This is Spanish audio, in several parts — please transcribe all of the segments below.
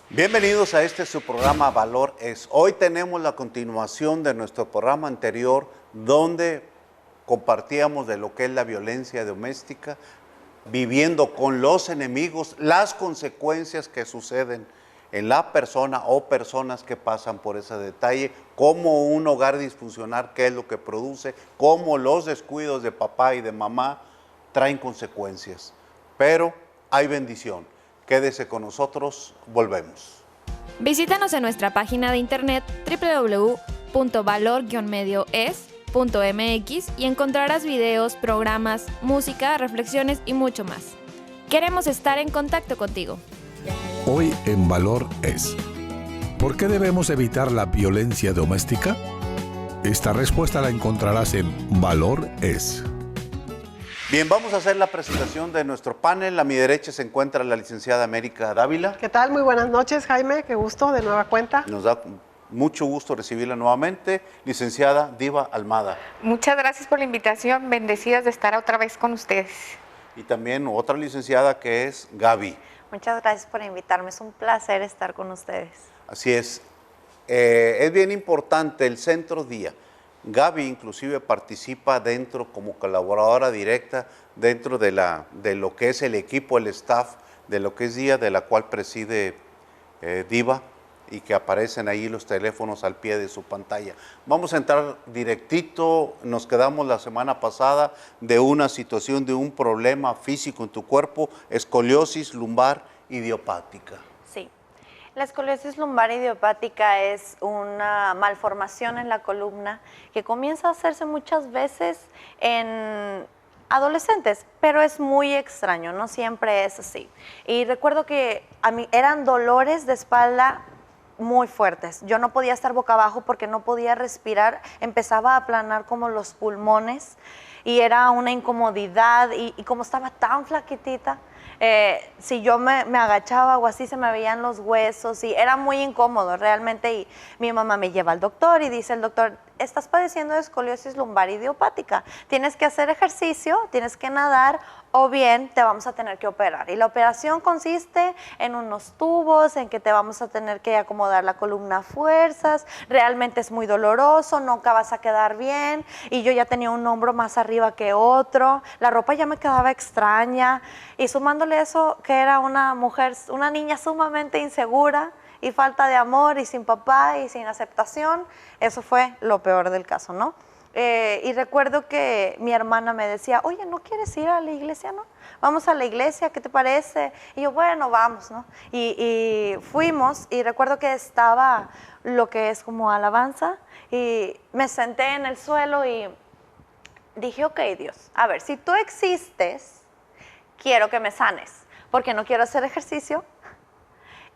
Bienvenidos a este su programa Valor Es. Hoy tenemos la continuación de nuestro programa anterior donde compartíamos de lo que es la violencia doméstica, viviendo con los enemigos, las consecuencias que suceden en la persona o personas que pasan por ese detalle, cómo un hogar disfuncional, qué es lo que produce, cómo los descuidos de papá y de mamá traen consecuencias. Pero hay bendición. Quédese con nosotros, volvemos. Visítanos en nuestra página de internet www.valor-medioes.mx y encontrarás videos, programas, música, reflexiones y mucho más. Queremos estar en contacto contigo. Hoy en Valor Es: ¿por qué debemos evitar la violencia doméstica? Esta respuesta la encontrarás en Valor Es. Bien, vamos a hacer la presentación de nuestro panel. A mi derecha se encuentra la licenciada América Dávila. ¿Qué tal? Muy buenas noches, Jaime. Qué gusto, de nueva cuenta. Nos da mucho gusto recibirla nuevamente. Licenciada Diva Almada. Muchas gracias por la invitación. Bendecidas de estar otra vez con ustedes. Y también otra licenciada que es Gaby. Muchas gracias por invitarme. Es un placer estar con ustedes. Así es. Es bien importante el Centro Día. Gaby inclusive participa dentro como colaboradora directa dentro de lo que es el equipo, el staff de lo que es Día, de la cual preside Diva, y que aparecen ahí los teléfonos al pie de su pantalla. Vamos a entrar directito. Nos quedamos la semana pasada de una situación, de un problema físico en tu cuerpo, escoliosis lumbar idiopática. Sí. La escoliosis lumbar idiopática es una malformación en la columna que comienza a hacerse muchas veces en adolescentes, pero es muy extraño, no siempre es así. Y recuerdo que a mí eran dolores de espalda muy fuertes. Yo no podía estar boca abajo porque no podía respirar, empezaba a aplanar como los pulmones y era una incomodidad y como estaba tan flaquitita, si yo me agachaba o así se me veían los huesos y era muy incómodo realmente. Y mi mamá me lleva al doctor y dice el doctor: estás padeciendo de escoliosis lumbar idiopática, tienes que hacer ejercicio, tienes que nadar o bien te vamos a tener que operar. Y la operación consiste en unos tubos, en que te vamos a tener que acomodar la columna a fuerzas, realmente es muy doloroso, nunca vas a quedar bien. Y yo ya tenía un hombro más arriba que otro, la ropa ya me quedaba extraña y sumándole eso que era una mujer, una niña sumamente insegura y falta de amor y sin papá y sin aceptación, eso fue lo peor del caso, ¿no? Y recuerdo que mi hermana me decía: oye, ¿no quieres ir a la iglesia, no? Vamos a la iglesia, ¿qué te parece? Y yo, bueno, vamos, ¿no? Y fuimos y recuerdo que estaba lo que es como alabanza y me senté en el suelo y dije: ok, Dios, a ver, si tú existes, quiero que me sanes, porque no quiero hacer ejercicio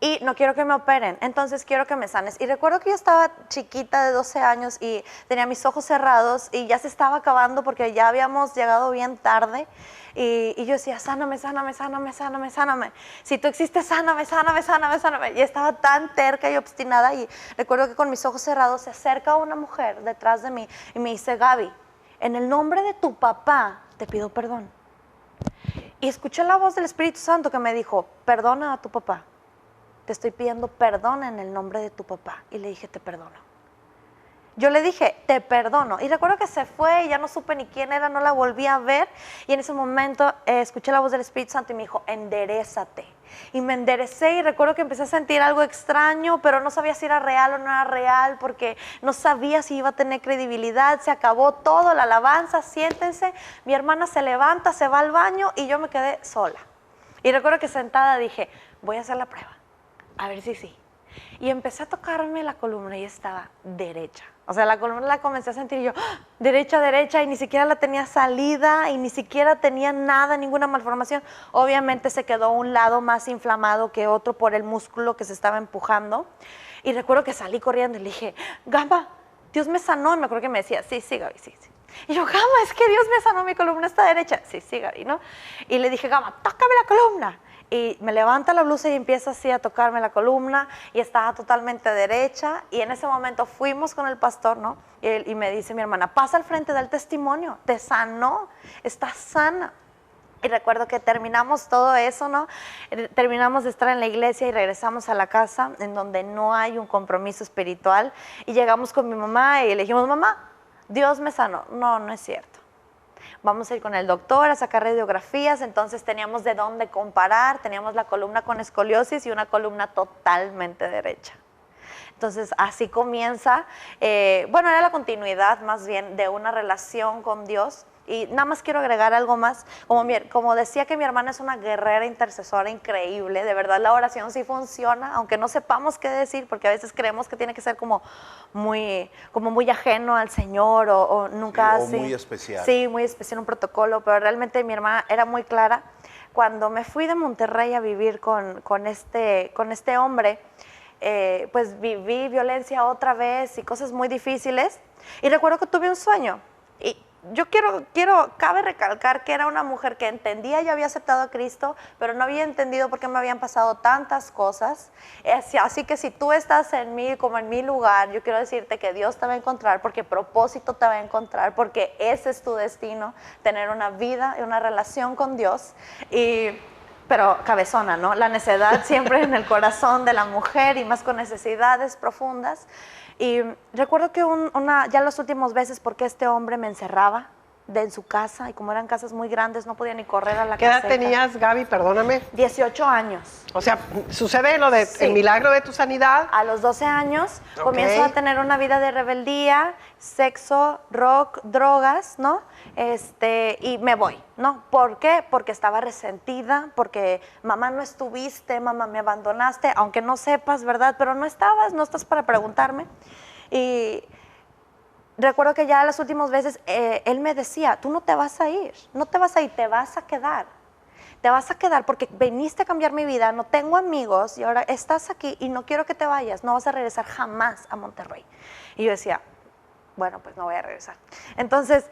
y no quiero que me operen, entonces quiero que me sanes. Y recuerdo que yo estaba chiquita de 12 años y tenía mis ojos cerrados y ya se estaba acabando porque ya habíamos llegado bien tarde. Y yo decía: sáname, sáname, sáname, sáname, sáname. Si tú existes, sáname, sáname, sáname, sáname. Y estaba tan terca y obstinada y recuerdo que con mis ojos cerrados se acerca una mujer detrás de mí y me dice: Gaby, en el nombre de tu papá te pido perdón. Y escuché la voz del Espíritu Santo que me dijo: perdona a tu papá. Te estoy pidiendo perdón en el nombre de tu papá. Y le dije: te perdono. Yo le dije: te perdono. Y recuerdo que se fue y ya no supe ni quién era, no la volví a ver. Y en ese momento escuché la voz del Espíritu Santo y me dijo: enderézate. Y me enderecé y recuerdo que empecé a sentir algo extraño, pero no sabía si era real o no era real, porque no sabía si iba a tener credibilidad. Se acabó todo, la alabanza, siéntense. Mi hermana se levanta, se va al baño y yo me quedé sola. Y recuerdo que sentada dije: voy a hacer la prueba, a ver si sí. Y empecé a tocarme la columna y estaba derecha. O sea, la columna la comencé a sentir y yo, ¡ah!, derecha, derecha, y ni siquiera la tenía salida y ni siquiera tenía nada, ninguna malformación. Obviamente se quedó un lado más inflamado que otro por el músculo que se estaba empujando. Y recuerdo que salí corriendo y le dije: Gama, Dios me sanó. Y me acuerdo que me decía: sí, sí, Gaby, sí, sí. Y yo: Gama, es que Dios me sanó, mi columna está derecha. Sí, sí, Gaby, ¿no? Y le dije: Gama, tócame la columna. Y me levanta la blusa y empieza así a tocarme la columna y estaba totalmente derecha. Y en ese momento fuimos con el pastor, ¿no? Y me dice mi hermana: pasa al frente, da el testimonio, te sanó, estás sana. Y recuerdo que terminamos todo eso, ¿no? Terminamos de estar en la iglesia y regresamos a la casa en donde no hay un compromiso espiritual. Y llegamos con mi mamá y le dijimos, mamá, Dios me sanó. No, no es cierto. Vamos a ir con el doctor a sacar radiografías. Entonces teníamos de dónde comparar. Teníamos la columna con escoliosis y una columna totalmente derecha. Entonces así comienza, bueno, era la continuidad más bien de una relación con Dios. Y nada más quiero agregar algo más, como decía que mi hermana es una guerrera intercesora increíble, de verdad la oración sí funciona, aunque no sepamos qué decir, porque a veces creemos que tiene que ser como muy ajeno al Señor o nunca o así. muy especial. Sí, muy especial, un protocolo, pero realmente mi hermana era muy clara. Cuando me fui de Monterrey a vivir con este hombre, pues viví violencia otra vez y cosas muy difíciles, y recuerdo que tuve un sueño, y yo cabe recalcar que era una mujer que entendía y había aceptado a Cristo, pero no había entendido por qué me habían pasado tantas cosas. Así que si tú estás en mí, como en mi lugar, yo quiero decirte que Dios te va a encontrar, porque propósito te va a encontrar, porque ese es tu destino, tener una vida y una relación con Dios. Pero cabezona, ¿no? La necedad siempre en el corazón de la mujer, y más con necesidades profundas. Y recuerdo que ya las últimas veces, porque este hombre me encerraba en su casa, y como eran casas muy grandes, no podía ni correr a la ¿Qué edad caseta. tenías, Gaby? Perdóname. 18 años. O sea, sucede lo de Sí. el milagro de tu sanidad. A los 12 años Ok. comienzo a tener una vida de rebeldía, sexo, rock, drogas, ¿no? Y me voy, ¿no? ¿Por qué? Porque estaba resentida, porque mamá no estuviste, mamá me abandonaste, aunque no sepas, ¿verdad? Pero no estás para preguntarme. Y recuerdo que ya las últimas veces él me decía, tú no te vas a ir, te vas a quedar. Te vas a quedar porque viniste a cambiar mi vida, no tengo amigos y ahora estás aquí y no quiero que te vayas, no vas a regresar jamás a Monterrey. Y yo decía, bueno, pues no voy a regresar. Entonces,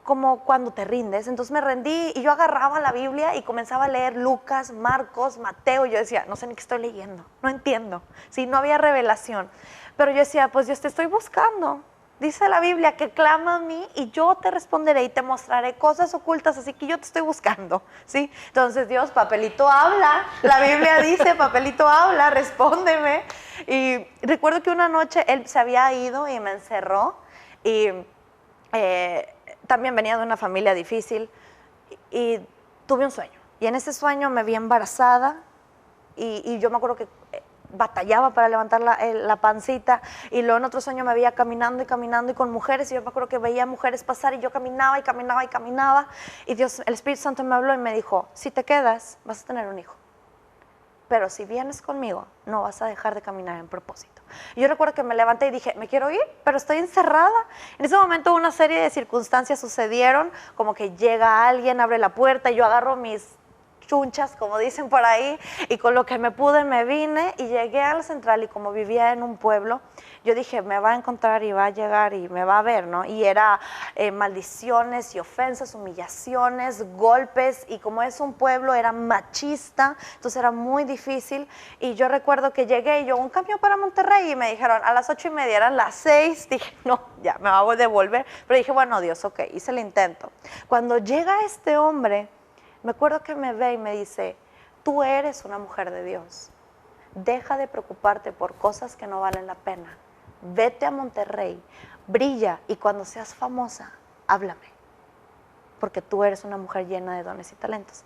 como cuando te rindes, entonces me rendí y yo agarraba la Biblia y comenzaba a leer Lucas, Marcos, Mateo, y yo decía, no sé ni qué estoy leyendo, no entiendo, ¿sí? No había revelación, pero yo decía, pues yo te estoy buscando. Dice la Biblia que clama a mí y yo te responderé y te mostraré cosas ocultas, así que yo te estoy buscando, ¿sí? Entonces Dios, papelito habla, la Biblia dice, papelito habla, respóndeme. Y recuerdo que una noche él se había ido y me encerró, y también venía de una familia difícil, y tuve un sueño. Y en ese sueño me vi embarazada, y yo me acuerdo que batallaba para levantar la pancita, y luego en otro sueño me veía caminando y caminando y con mujeres, y yo me acuerdo que veía mujeres pasar y yo caminaba y caminaba y caminaba, y Dios, el Espíritu Santo me habló y me dijo, si te quedas vas a tener un hijo, pero si vienes conmigo no vas a dejar de caminar en propósito. Y yo recuerdo que me levanté y dije, me quiero ir, pero estoy encerrada. En ese momento una serie de circunstancias sucedieron, como que llega alguien, abre la puerta y yo agarro mis chunchas, como dicen por ahí, y con lo que me pude me vine y llegué a la central, y como vivía en un pueblo, yo dije, me va a encontrar y va a llegar y me va a ver, ¿no? Y era maldiciones y ofensas, humillaciones, golpes, y como es un pueblo era machista, entonces era muy difícil. Y yo recuerdo que llegué y yo, un camión para Monterrey, y me dijeron a las 8:30, eran las 6, dije, no, ya me voy a devolver, pero dije, bueno, Dios, ok, hice el intento. Cuando llega este hombre, me acuerdo que me ve y me dice, tú eres una mujer de Dios, deja de preocuparte por cosas que no valen la pena, vete a Monterrey, brilla, y cuando seas famosa, háblame, porque tú eres una mujer llena de dones y talentos.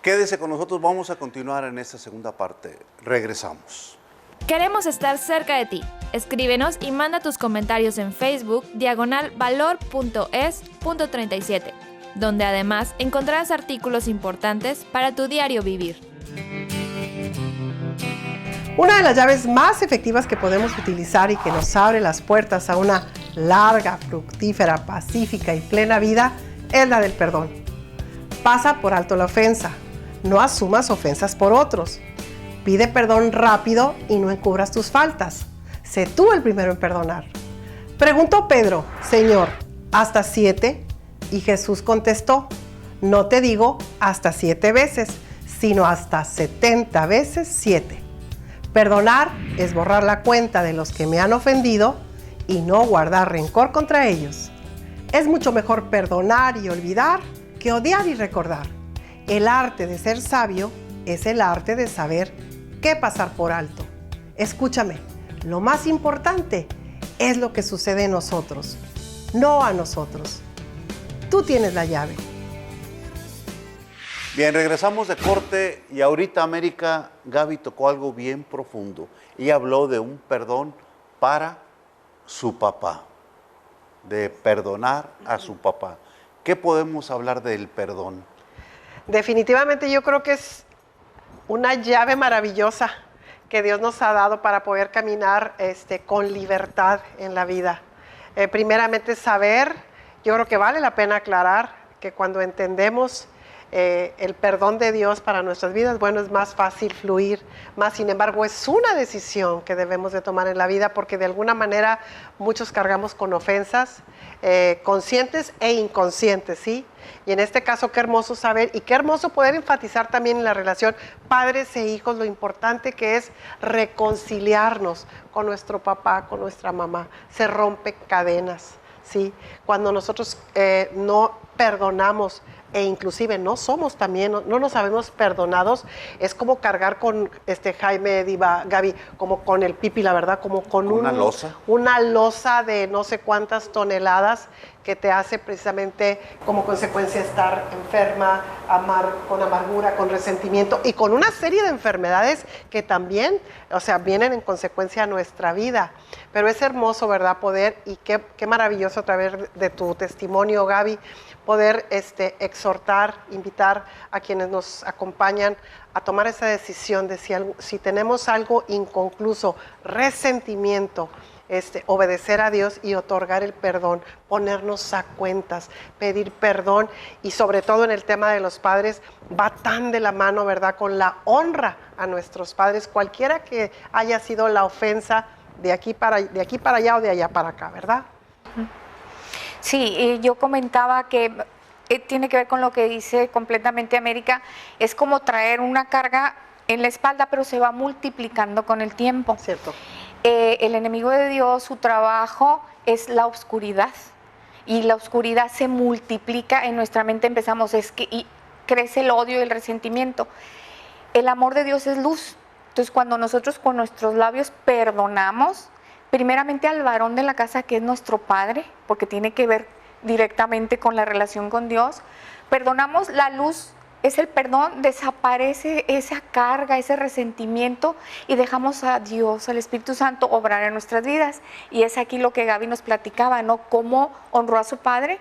Quédese con nosotros, vamos a continuar en esta segunda parte. Regresamos. Queremos estar cerca de ti. Escríbenos y manda tus comentarios en Facebook, /valor.es.37, donde además encontrarás artículos importantes para tu diario vivir. Una de las llaves más efectivas que podemos utilizar y que nos abre las puertas a una larga, fructífera, pacífica y plena vida es la del perdón. Pasa por alto la ofensa. No asumas ofensas por otros. Pide perdón rápido y no encubras tus faltas. Sé tú el primero en perdonar. Preguntó Pedro, Señor, ¿hasta 7? Y Jesús contestó, no te digo hasta 7 veces, sino hasta 70 veces 7. Perdonar es borrar la cuenta de los que me han ofendido y no guardar rencor contra ellos. Es mucho mejor perdonar y olvidar que odiar y recordar. El arte de ser sabio es el arte de saber qué pasar por alto. Escúchame, lo más importante es lo que sucede en nosotros, no a nosotros. Tú tienes la llave. Bien, regresamos de corte y ahorita América, Gaby tocó algo bien profundo. Ella habló de un perdón para su papá, de perdonar a su papá. ¿Qué podemos hablar del perdón? Definitivamente yo creo que es una llave maravillosa que Dios nos ha dado para poder caminar con libertad en la vida. Primeramente saber, yo creo que vale la pena aclarar que cuando entendemos el perdón de Dios para nuestras vidas, bueno, es más fácil fluir, más sin embargo es una decisión que debemos de tomar en la vida porque de alguna manera muchos cargamos con ofensas conscientes e inconscientes, ¿sí? Y en este caso qué hermoso saber y qué hermoso poder enfatizar también en la relación padres e hijos lo importante que es reconciliarnos con nuestro papá, con nuestra mamá. Se rompen cadenas, ¿sí? Cuando nosotros no perdonamos e inclusive no somos también, no nos sabemos perdonados, es como cargar con Jaime, Diva, Gaby, como con el pipi, la verdad, como con una losa. Una losa de no sé cuántas toneladas que te hace precisamente como consecuencia estar enferma, con amargura, con resentimiento y con una serie de enfermedades que también, o sea, vienen en consecuencia a nuestra vida. Pero es hermoso, ¿verdad? Poder, y qué maravilloso a través de tu testimonio, Gaby, poder exhortar, invitar a quienes nos acompañan a tomar esa decisión de si tenemos algo inconcluso, resentimiento, obedecer a Dios y otorgar el perdón, ponernos a cuentas, pedir perdón y sobre todo en el tema de los padres va tan de la mano, ¿verdad? Con la honra a nuestros padres, cualquiera que haya sido la ofensa de aquí para allá o de allá para acá, ¿verdad? Sí, yo comentaba que tiene que ver con lo que dice completamente América, es como traer una carga en la espalda, pero se va multiplicando con el tiempo. Cierto. El enemigo de Dios, su trabajo es la oscuridad, y la oscuridad se multiplica en nuestra mente, y crece el odio y el resentimiento. El amor de Dios es luz, entonces cuando nosotros con nuestros labios perdonamos, primeramente al varón de la casa, que es nuestro padre, porque tiene que ver directamente con la relación con Dios, perdonamos, la luz es el perdón, desaparece esa carga, ese resentimiento y dejamos a Dios, al Espíritu Santo, obrar en nuestras vidas. Y es aquí lo que Gaby nos platicaba, ¿no? Cómo honró a su padre,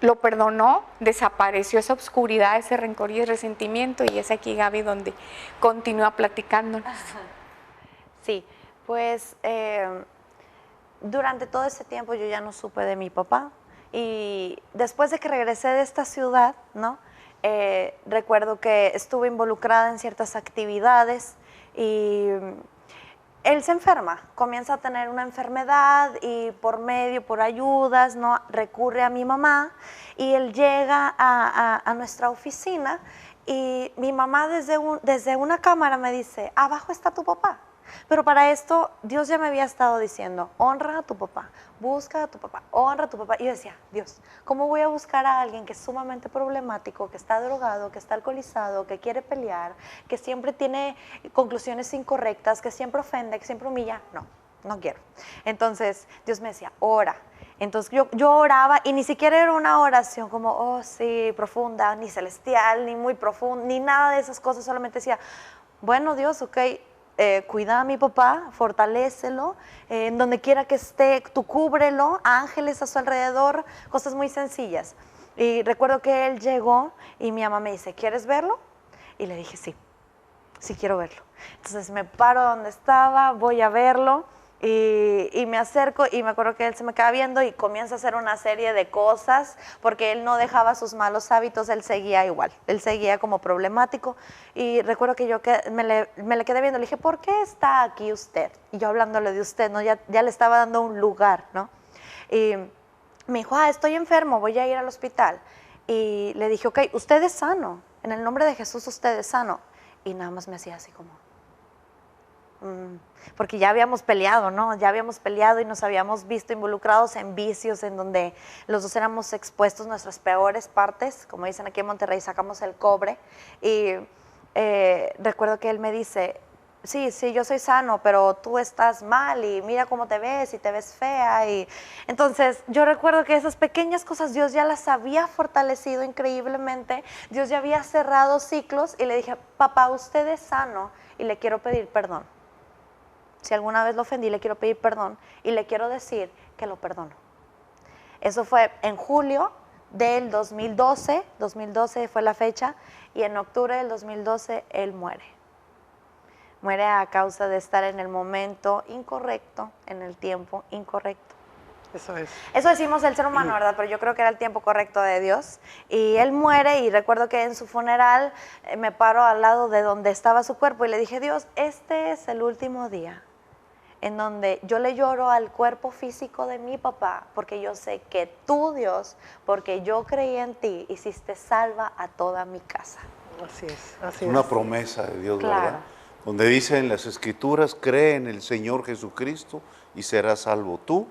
lo perdonó, desapareció esa oscuridad, ese rencor y el resentimiento, y es aquí, Gaby, donde continúa platicándonos. Sí, pues durante todo ese tiempo yo ya no supe de mi papá, y después de que regresé de esta ciudad, ¿no? Recuerdo que estuve involucrada en ciertas actividades y él se enferma, comienza a tener una enfermedad y por ayudas, ¿no? Recurre a mi mamá y él llega a nuestra oficina y mi mamá desde una cámara me dice, abajo está tu papá. Pero para esto Dios ya me había estado diciendo, honra a tu papá, busca a tu papá, honra a tu papá. Y yo decía, Dios, ¿cómo voy a buscar a alguien que es sumamente problemático, que está drogado, que está alcoholizado, que quiere pelear, que siempre tiene conclusiones incorrectas, que siempre ofende, que siempre humilla? No quiero. Entonces Dios me decía, ora. Entonces yo oraba y ni siquiera era una oración como, oh sí, profunda, ni celestial, ni muy profunda, ni nada de esas cosas. Solamente decía, bueno Dios, ok, cuida a mi papá, fortalécelo, en donde quiera que esté, tú cúbrelo, ángeles a su alrededor, cosas muy sencillas. Y recuerdo que él llegó y mi mamá me dice, ¿quieres verlo? Y le dije, sí quiero verlo. Entonces me paro donde estaba, voy a verlo y me acerco y me acuerdo que él se me queda viendo y comienza a hacer una serie de cosas porque él no dejaba sus malos hábitos, él seguía igual, él seguía como problemático. Y recuerdo que yo me le quedé viendo, le dije, ¿por qué está aquí usted? Y yo hablándole de usted, ¿no? Ya le estaba dando un lugar, ¿no? Y me dijo, estoy enfermo, voy a ir al hospital. Y le dije, ok, usted es sano, en el nombre de Jesús usted es sano. Y nada más me hacía así como, porque ya habíamos peleado, ¿no? Ya habíamos peleado y nos habíamos visto involucrados en vicios en donde los dos éramos expuestos nuestras peores partes, como dicen aquí en Monterrey, sacamos el cobre. Y recuerdo que él me dice, sí, yo soy sano, pero tú estás mal y mira cómo te ves y te ves fea. Y entonces yo recuerdo que esas pequeñas cosas Dios ya las había fortalecido increíblemente, Dios ya había cerrado ciclos y le dije, papá, usted es sano y le quiero pedir perdón. Si alguna vez lo ofendí, le quiero pedir perdón y le quiero decir que lo perdono. Eso fue en julio del 2012, 2012 fue la fecha, y en octubre del 2012 él muere. Muere a causa de estar en el momento incorrecto, en el tiempo incorrecto. Eso es. Eso decimos el ser humano, ¿verdad? Pero yo creo que era el tiempo correcto de Dios. Y él muere y recuerdo que en su funeral me paro al lado de donde estaba su cuerpo y le dije, Dios, este es el último día en donde yo le lloro al cuerpo físico de mi papá, porque yo sé que tú, Dios, porque yo creí en ti, hiciste salva a toda mi casa. Así es, así es. Una promesa de Dios, Claro. ¿verdad? Donde dice en las Escrituras, cree en el Señor Jesucristo y serás salvo tú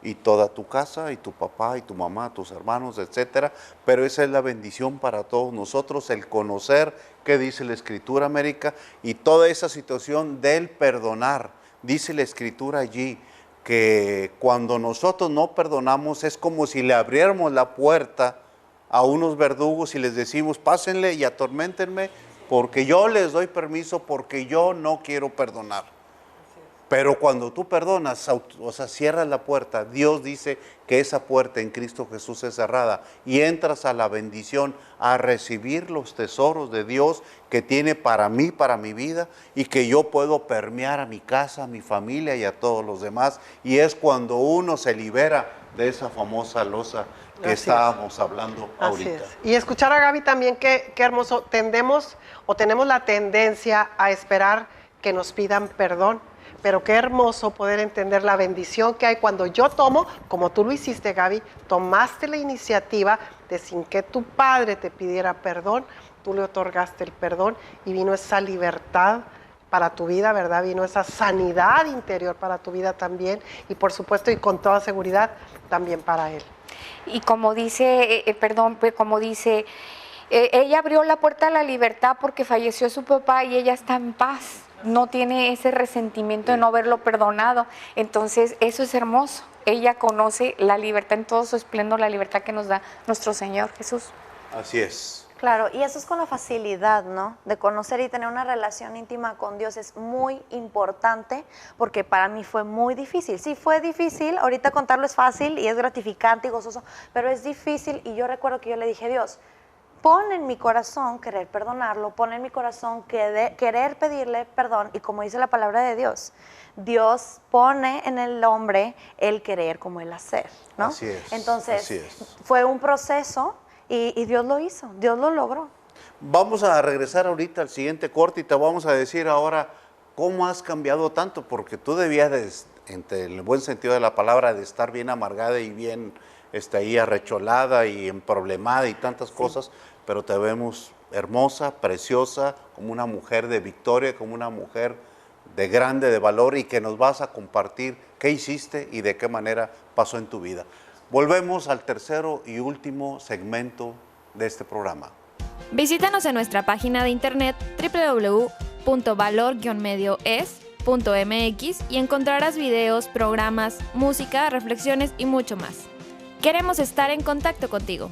y toda tu casa, y tu papá, y tu mamá, tus hermanos, etcétera. Pero esa es la bendición para todos nosotros, el conocer qué dice la Escritura, América, y toda esa situación del perdonar. Dice la Escritura allí que cuando nosotros no perdonamos es como si le abriéramos la puerta a unos verdugos y les decimos, pásenle y atorméntenme, porque yo les doy permiso, porque yo no quiero perdonar. Pero cuando tú perdonas, o sea, cierras la puerta, Dios dice que esa puerta en Cristo Jesús es cerrada y entras a la bendición, a recibir los tesoros de Dios que tiene para mí, para mi vida, y que yo puedo permear a mi casa, a mi familia y a todos los demás. Y es cuando uno se libera de esa famosa losa que estábamos hablando ahorita. Así es. Y escuchar a Gaby también, qué hermoso, tenemos la tendencia a esperar que nos pidan perdón. Pero qué hermoso poder entender la bendición que hay cuando yo tomo, como tú lo hiciste, Gaby, tomaste la iniciativa de sin que tu padre te pidiera perdón, tú le otorgaste el perdón y vino esa libertad para tu vida, ¿verdad? Vino esa sanidad interior para tu vida también y por supuesto y con toda seguridad también para él. Y como dice, ella abrió la puerta a la libertad porque falleció su papá y ella está en paz. No tiene ese resentimiento de no haberlo perdonado. Entonces, eso es hermoso. Ella conoce la libertad en todo su esplendor, la libertad que nos da nuestro Señor Jesús. Así es. Claro, y eso es con la facilidad, ¿no? De conocer y tener una relación íntima con Dios es muy importante porque para mí fue muy difícil. Sí, fue difícil, ahorita contarlo es fácil y es gratificante y gozoso, pero es difícil y yo recuerdo que yo le dije, Dios, pon en mi corazón querer perdonarlo, pon en mi corazón querer pedirle perdón y como dice la palabra de Dios, Dios pone en el hombre el querer como el hacer, ¿no? Así es. Entonces, así es. fue un proceso y Dios lo hizo, Dios lo logró. Vamos a regresar ahorita al siguiente corte y te vamos a decir ahora cómo has cambiado tanto, porque tú debías, en el buen sentido de la palabra, de estar bien amargada y bien ahí arrecholada y emproblemada y tantas cosas, pero te vemos hermosa, preciosa, como una mujer de victoria, como una mujer de grande, de valor y que nos vas a compartir qué hiciste y de qué manera pasó en tu vida. Volvemos al tercero y último segmento de este programa. Visítanos en nuestra página de internet www.valor-medioes.mx y encontrarás videos, programas, música, reflexiones y mucho más. Queremos estar en contacto contigo.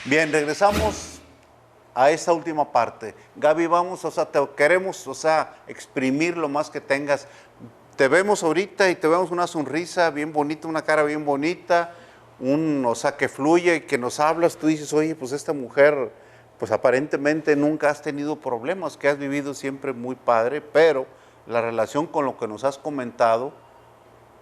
Bien, regresamos a esta última parte. Gaby, vamos, te queremos, exprimir lo más que tengas. Te vemos ahorita y te vemos una sonrisa bien bonita, una cara bien bonita, que fluye y que nos hablas. Tú dices, oye, pues esta mujer, pues aparentemente nunca has tenido problemas, que has vivido siempre muy padre, pero la relación con lo que nos has comentado,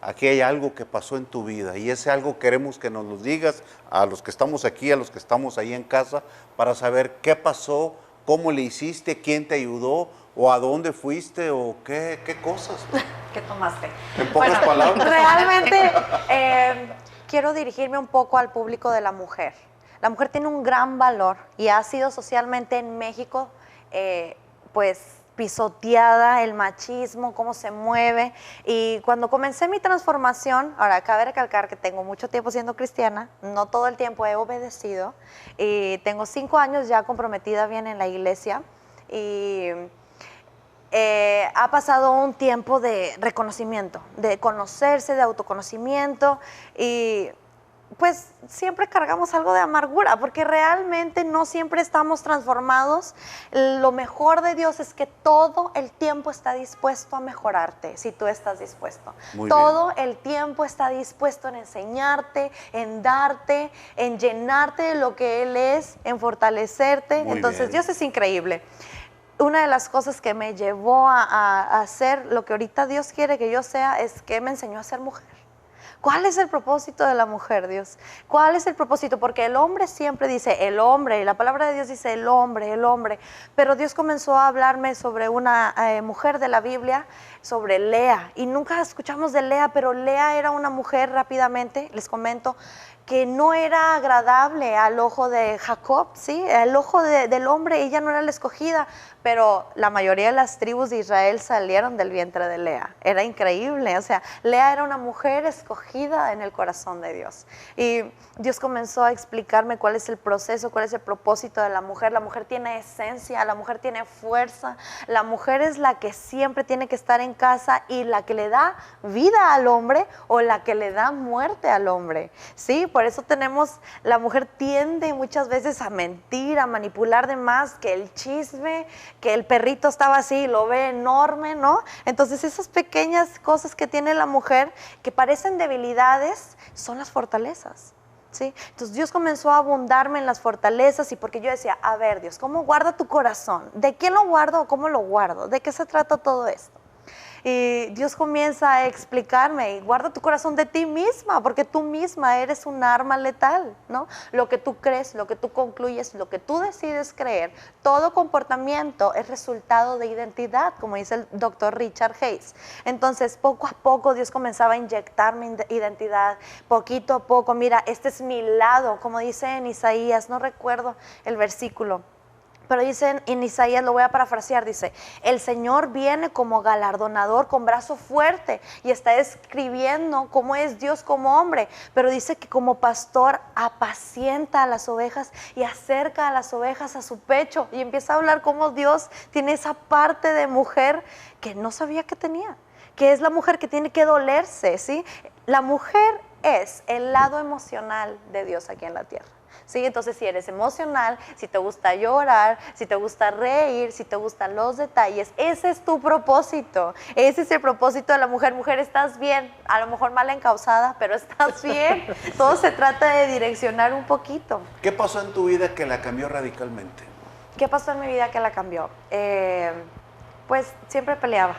aquí hay algo que pasó en tu vida y ese algo queremos que nos lo digas a los que estamos aquí, a los que estamos ahí en casa, para saber qué pasó, cómo le hiciste, quién te ayudó o a dónde fuiste o qué cosas. ¿Qué tomaste? En pocas palabras. Realmente quiero dirigirme un poco al público de la mujer. La mujer tiene un gran valor y ha sido socialmente en México, pues pisoteada, el machismo, cómo se mueve. Y cuando comencé mi transformación, ahora cabe recalcar que tengo mucho tiempo siendo cristiana, no todo el tiempo he obedecido, y tengo 5 años ya comprometida bien en la iglesia, y ha pasado un tiempo de reconocimiento, de conocerse, de autoconocimiento, y pues siempre cargamos algo de amargura, porque realmente no siempre estamos transformados. Lo mejor de Dios es que todo el tiempo está dispuesto a mejorarte, si tú estás dispuesto. Todo el tiempo está dispuesto en enseñarte, en darte, en llenarte de lo que Él es, en fortalecerte. Entonces Dios es increíble. Una de las cosas que me llevó a hacer lo que ahorita Dios quiere que yo sea es que me enseñó a ser mujer. ¿Cuál es el propósito de la mujer, Dios? ¿Cuál es el propósito? Porque el hombre siempre dice el hombre, y la palabra de Dios dice el hombre, pero Dios comenzó a hablarme sobre una mujer de la Biblia, sobre Lea, y nunca escuchamos de Lea, pero Lea era una mujer, rápidamente les comento, que no era agradable al ojo de Jacob, ¿sí? Al ojo del hombre, ella no era la escogida, pero la mayoría de las tribus de Israel salieron del vientre de Lea. Era increíble, o sea, Lea era una mujer escogida en el corazón de Dios. Y Dios comenzó a explicarme cuál es el proceso, cuál es el propósito de la mujer. La mujer tiene esencia, la mujer tiene fuerza, la mujer es la que siempre tiene que estar en casa y la que le da vida al hombre o la que le da muerte al hombre, ¿sí? Por eso la mujer tiende muchas veces a mentir, a manipular de más, que el chisme, que el perrito estaba así, lo ve enorme, ¿no? Entonces esas pequeñas cosas que tiene la mujer que parecen debilidades son las fortalezas, ¿sí? Entonces Dios comenzó a abundarme en las fortalezas, y porque yo decía, a ver Dios, ¿cómo guarda tu corazón? ¿De qué lo guardo o cómo lo guardo? ¿De qué se trata todo esto? Y Dios comienza a explicarme, y guarda tu corazón de ti misma, porque tú misma eres un arma letal, ¿no? Lo que tú crees, lo que tú concluyes, lo que tú decides creer, todo comportamiento es resultado de identidad, como dice el doctor Richard Hayes. Entonces, poco a poco Dios comenzaba a inyectarme identidad, poquito a poco. Mira, este es mi lado, como dice en Isaías, no recuerdo el versículo, pero dice en Isaías, lo voy a parafrasear, dice, el Señor viene como galardonador con brazo fuerte, y está describiendo cómo es Dios como hombre, pero dice que como pastor apacienta a las ovejas y acerca a las ovejas a su pecho, y empieza a hablar cómo Dios tiene esa parte de mujer que no sabía que tenía, que es la mujer que tiene que dolerse, ¿sí? La mujer es el lado emocional de Dios aquí en la tierra. ¿Sí? Entonces, si eres emocional, si te gusta llorar, si te gusta reír, si te gustan los detalles, ese es tu propósito. Ese es el propósito de la mujer. Mujer, estás bien, a lo mejor mal encausada, pero estás bien. Todo se trata de direccionar un poquito. ¿Qué pasó en tu vida que la cambió radicalmente? ¿Qué pasó en mi vida que la cambió? Pues siempre peleaba.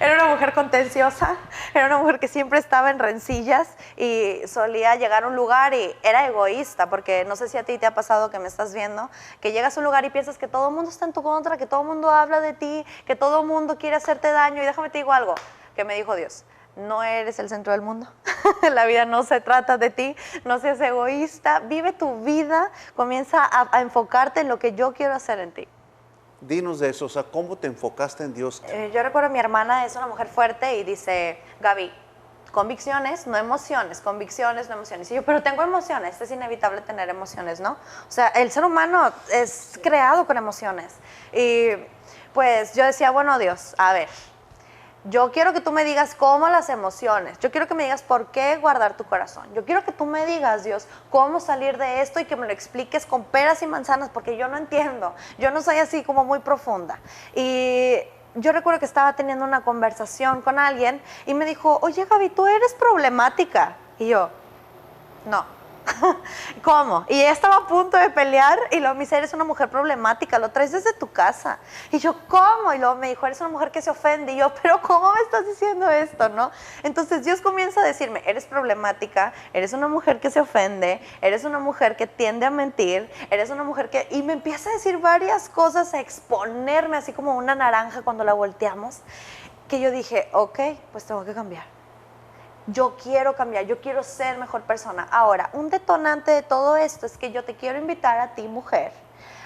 Era una mujer contenciosa, era una mujer que siempre estaba en rencillas y solía llegar a un lugar y era egoísta, porque no sé si a ti te ha pasado, que me estás viendo, que llegas a un lugar y piensas que todo el mundo está en tu contra, que todo el mundo habla de ti, que todo el mundo quiere hacerte daño. Y déjame te digo algo que me dijo Dios: no eres el centro del mundo. La vida no se trata de ti, no seas egoísta, vive tu vida, comienza a enfocarte en lo que yo quiero hacer en ti. Dinos de eso, o sea, ¿cómo te enfocaste en Dios? Yo recuerdo a mi hermana, es una mujer fuerte, y dice, Gaby, convicciones, no emociones, convicciones, no emociones. Y yo, pero tengo emociones, es inevitable tener emociones, ¿no? O sea, el ser humano es creado con emociones. Y pues yo decía, bueno, Dios, a ver, yo quiero que tú me digas cómo las emociones, yo quiero que me digas por qué guardar tu corazón, yo quiero que tú me digas, Dios, cómo salir de esto y que me lo expliques con peras y manzanas, porque yo no entiendo, yo no soy así como muy profunda. Y yo recuerdo que estaba teniendo una conversación con alguien y me dijo, oye Gaby, tú eres problemática. Y yo, no. ¿Cómo? Y ella estaba a punto de pelear y luego me dice, eres una mujer problemática, lo traes desde tu casa. Y yo, ¿cómo? Y luego me dijo, eres una mujer que se ofende. Y yo, pero ¿cómo me estás diciendo esto, no? Entonces Dios comienza a decirme, eres problemática, eres una mujer que se ofende, eres una mujer que tiende a mentir, eres una mujer que... Y me empieza a decir varias cosas, a exponerme así como una naranja cuando la volteamos, que yo dije, ok, pues tengo que cambiar. Yo quiero cambiar, yo quiero ser mejor persona. Ahora, un detonante de todo esto es que yo te quiero invitar a ti, mujer,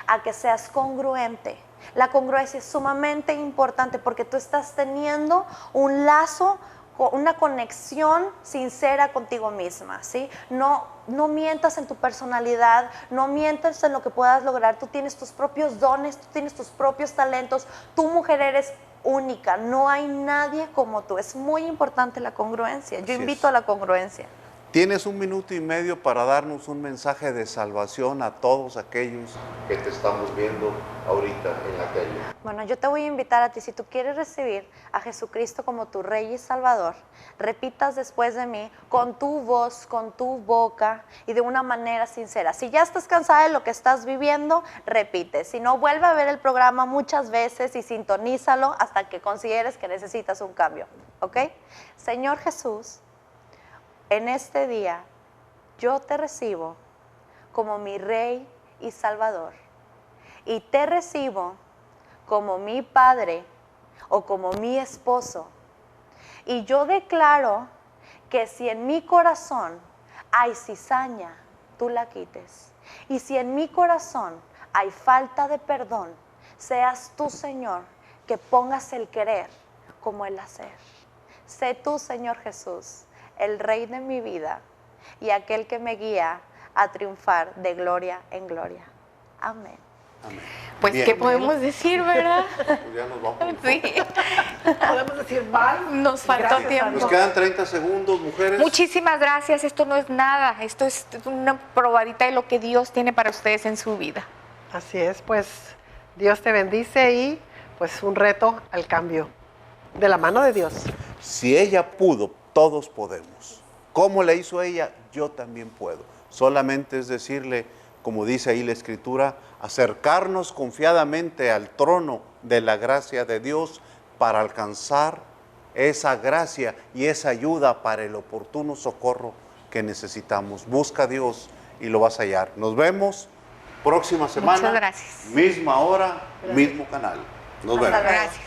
a que seas congruente. La congruencia es sumamente importante porque tú estás teniendo un lazo, una conexión sincera contigo misma, ¿sí? No mientas en tu personalidad, no mientas en lo que puedas lograr. Tú tienes tus propios dones, tú tienes tus propios talentos. Tú, mujer, eres única, no hay nadie como tú. Es muy importante la congruencia. Yo invito a la congruencia. Tienes 1 minuto y medio para darnos un mensaje de salvación a todos aquellos que te estamos viendo ahorita en la tele. Bueno, yo te voy a invitar a ti, si tú quieres recibir a Jesucristo como tu Rey y Salvador, repitas después de mí con tu voz, con tu boca y de una manera sincera. Si ya estás cansada de lo que estás viviendo, repite. Si no, vuelve a ver el programa muchas veces y sintonízalo hasta que consideres que necesitas un cambio, ¿ok? Señor Jesús, en este día yo te recibo como mi Rey y Salvador y te recibo como mi Padre o como mi esposo. Y yo declaro que si en mi corazón hay cizaña, tú la quites. Y si en mi corazón hay falta de perdón, seas tú, Señor, que pongas el querer como el hacer. Sé tú, Señor Jesús, el Rey de mi vida y aquel que me guía a triunfar de gloria en gloria. Amén. Amén. Pues, Bien. ¿qué podemos decir, verdad? Pues ya nos vamos. Sí, Podemos decir bye. nos faltó Gracias a tiempo. Nos Dios. quedan 30 segundos, mujeres. Muchísimas gracias, esto no es nada, esto es una probadita de lo que Dios tiene para ustedes en su vida. Así es, pues Dios te bendice y pues un reto al cambio de la mano de Dios. Si ella pudo, todos podemos. ¿Cómo le hizo ella? Yo también puedo. Solamente es decirle, como dice ahí la Escritura, acercarnos confiadamente al trono de la gracia de Dios para alcanzar esa gracia y esa ayuda para el oportuno socorro que necesitamos. Busca a Dios y lo vas a hallar. Nos vemos próxima semana. Muchas gracias. Misma hora, mismo canal. Nos vemos. Hasta luego. Gracias.